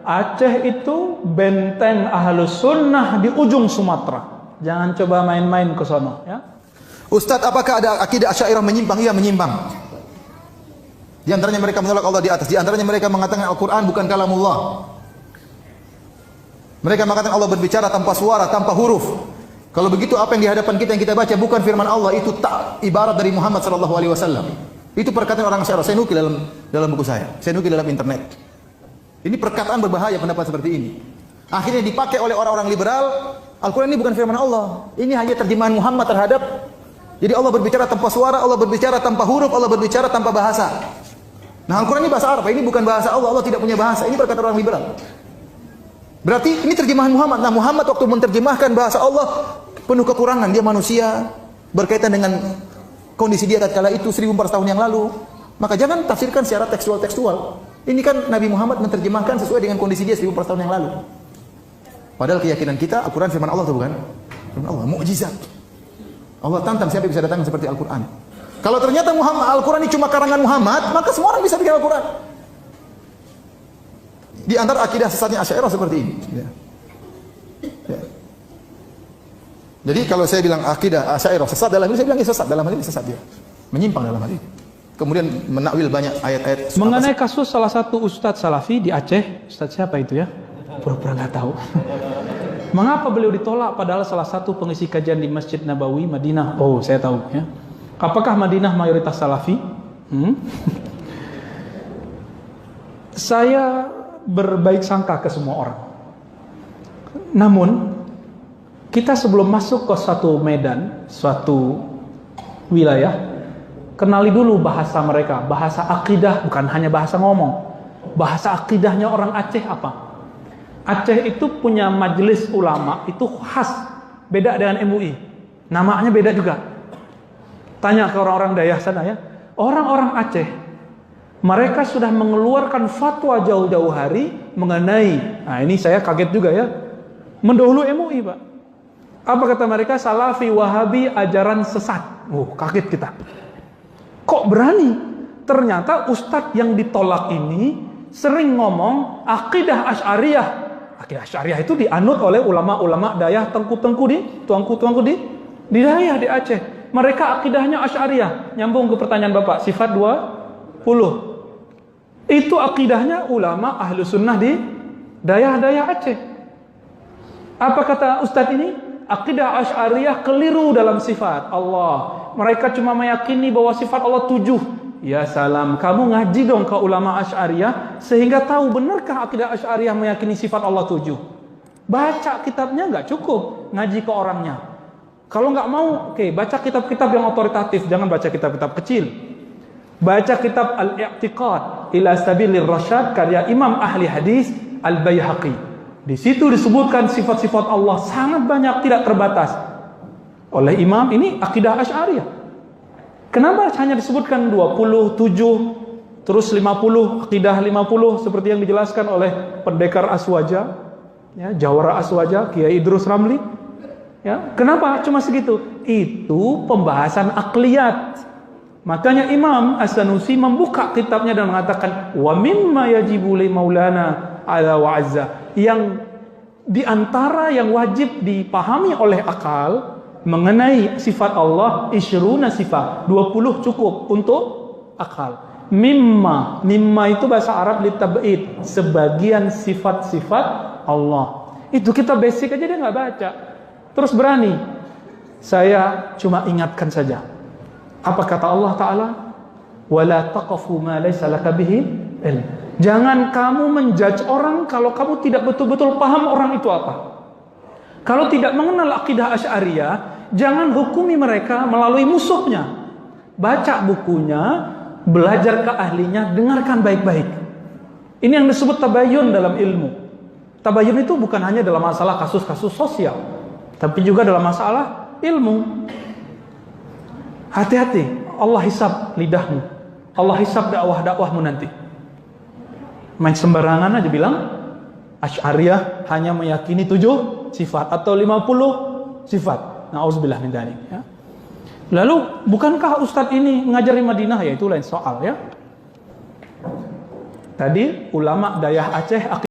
Aceh itu benteng Ahlus Sunnah di ujung Sumatera. Jangan coba main-main ke sono, ya. Ustadz, apakah ada akidah Asy'ariyah menyimpang? Iya, menyimpang. Di antaranya mereka menolak Allah di atas. Di antaranya mereka mengatakan Al-Quran bukan kalamullah. Mereka mengatakan Allah berbicara tanpa suara, tanpa huruf. Kalau begitu, apa yang di hadapan kita yang kita baca bukan firman Allah, itu tak ibarat dari Muhammad sallallahu alaihi wasallam. Itu perkataan orang Asy'ariyah. Saya nukil dalam buku saya. Saya nukil dalam internet. Ini perkataan berbahaya, pendapat seperti ini. Akhirnya dipakai oleh orang-orang liberal. Al-Quran ini bukan firman Allah. Ini hanya terjemahan Muhammad terhadap. Jadi Allah berbicara tanpa suara, Allah berbicara tanpa huruf, Allah berbicara tanpa bahasa. Nah, Al-Quran ini bahasa Arab. Ini bukan bahasa Allah. Allah tidak punya bahasa. Ini perkataan orang liberal. Berarti ini terjemahan Muhammad. Nah, Muhammad waktu menerjemahkan bahasa Allah penuh kekurangan. Dia manusia, berkaitan dengan kondisi dia tatkala itu 1400 tahun yang lalu. Maka jangan tafsirkan secara tekstual. Ini kan Nabi Muhammad menerjemahkan sesuai dengan kondisi dia 1400 tahun yang lalu. Padahal keyakinan kita Al-Quran firman Allah, atau bukan? Firman Allah, mukjizat. Allah tantang siapa yang bisa datang seperti Al-Quran. Kalau ternyata Al-Quran ini cuma karangan Muhammad, maka semua orang bisa bikin Al-Quran. Di antara akidah sesatnya Asy'ariyah seperti ini. Ya. Ya. Jadi kalau saya bilang akidah Asy'ariyah sesat dalam ini, saya bilang sesat dalam hal ini, sesat dia. Menyimpang dalam hal ini. Kemudian menakwil banyak ayat-ayat. Mengenai kasus salah satu Ustadz Salafi di Aceh, Ustadz siapa itu ya? Pura-pura nggak tahu. Mengapa beliau ditolak padahal salah satu pengisi kajian di Masjid Nabawi Madinah? Oh, saya tahu ya. Apakah Madinah mayoritas Salafi? Saya berbaik sangka ke semua orang. Namun kita sebelum masuk ke suatu medan, suatu wilayah, kenali dulu bahasa mereka, bahasa akidah, bukan hanya bahasa ngomong. Bahasa akidahnya orang Aceh apa? Aceh itu punya majelis ulama, itu khas, beda dengan MUI. Namanya beda juga. Tanya ke orang-orang Dayah sana ya. Orang-orang Aceh, mereka sudah mengeluarkan fatwa jauh-jauh hari mengenai, nah ini saya kaget juga ya, mendahului MUI Pak. Apa kata mereka? Salafi, Wahabi, ajaran sesat. Oh, kaget kita. Kok berani? Ternyata ustadz yang ditolak ini sering ngomong akidah Asy'ariyah. Akidah Asy'ariyah itu dianut oleh ulama-ulama Dayah, tuangku-tuangku di Dayah di Aceh. Mereka akidahnya Asy'ariyah. Nyambung ke pertanyaan Bapak, sifat 20. Itu akidahnya ulama Ahlu Sunnah di Dayah Aceh. Apa kata ustadz ini? Akidah Asy'ariyah keliru dalam sifat Allah. Mereka cuma meyakini bahwa sifat Allah 7. Ya salam, kamu ngaji dong ke ulama Asy'ariyah sehingga tahu benarkah akidah Asy'ariyah meyakini sifat Allah 7. Baca kitabnya nggak cukup, ngaji ke orangnya. Kalau nggak mau, oke, baca kitab-kitab yang otoritatif, jangan baca kitab-kitab kecil. Baca kitab Al-I'tiqad ila Sabilir Rasyad karya Imam ahli hadis Al-Baihaqi. Di situ disebutkan sifat-sifat Allah sangat banyak, tidak terbatas oleh imam ini akidah Asy'ariyah. Kenapa hanya disebutkan 27 terus 50, akidah 50 seperti yang dijelaskan oleh pendekar Aswaja, ya, Jawara Aswaja, Kiai Idrus Ramli. Ya, kenapa cuma segitu? Itu pembahasan akliyat. Makanya Imam As-Sanusi membuka kitabnya dan mengatakan wa mimma yajibu li maulana ala wa azza, yang diantara yang wajib dipahami oleh akal mengenai sifat Allah, isyruna sifat, 20 cukup untuk akal. Mimma itu bahasa Arab litab'id, sebagian sifat-sifat Allah. Itu kita basic aja dia nggak baca. Terus berani. Saya cuma ingatkan saja. Apa kata Allah Ta'ala? Wala taqafu ma laysa laka bihi ilm. Jangan kamu menjudge orang kalau kamu tidak betul-betul paham orang itu apa. Kalau tidak mengenal akidah Asy'ariyah, jangan hukumi mereka melalui musuhnya. Baca bukunya, belajar ke ahlinya, dengarkan baik-baik. Ini yang disebut tabayun dalam ilmu. Tabayun itu bukan hanya dalam masalah kasus-kasus sosial, tapi juga dalam masalah ilmu. Hati-hati, Allah hisab lidahmu, Allah hisab dakwah-dakwahmu nanti. Main sembarangan aja bilang Asy'ariyah hanya meyakini 7 sifat atau 50 sifat. Nauzubillah min dzalik, ya. Lalu bukankah ustadz ini ngajar di Madinah? Ya itu lain soal, ya. Tadi ulama Dayah Aceh